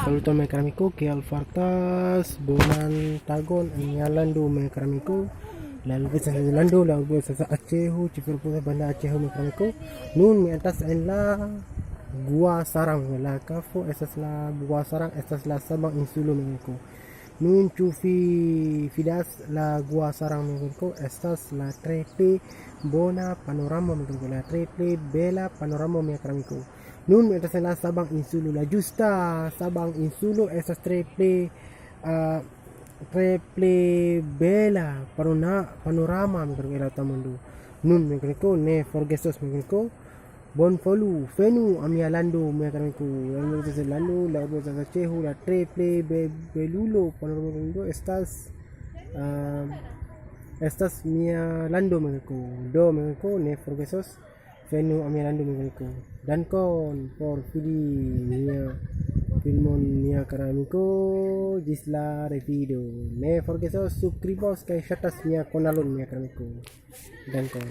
Saluto miei cari amico, che al fartas, buonan tagon, nyalando miei cari amico, la lupa sa lando, la lupa sa Acehu, cifir pusa banda Acehu miei cari amico, nun mi atas en la Gua Sarang, la cafo, esa es la Gua Sarang, esta es la Sabang Insulo miei amico. Nun chufi fidas la Gua Sarang miei amico, esta es la Trepe Bona Panorama miei amico, la Trepe Bella Panorama miei cari amico. Nun mi atas en la Sabang Insulo, la justa Sabang Insulo, esa es Trepe Bella Panorama miei cari amico, tamandu. Nun miei cari amico, ne forgesos miei cari amico. Bon folu, fenu amia lando mia kamiku, lando se lando, la otra se chehu, la treple, belulo, panorama kamiku, estas mia lando kamiku, do kamiku, ne forgesos, fenu amia lando kamiku. Dan kon por fili mia filmon mia kamiku, jisla revido, ne forgesos, suscribos kai shatas mia konalon mia kamiku. Dan kon.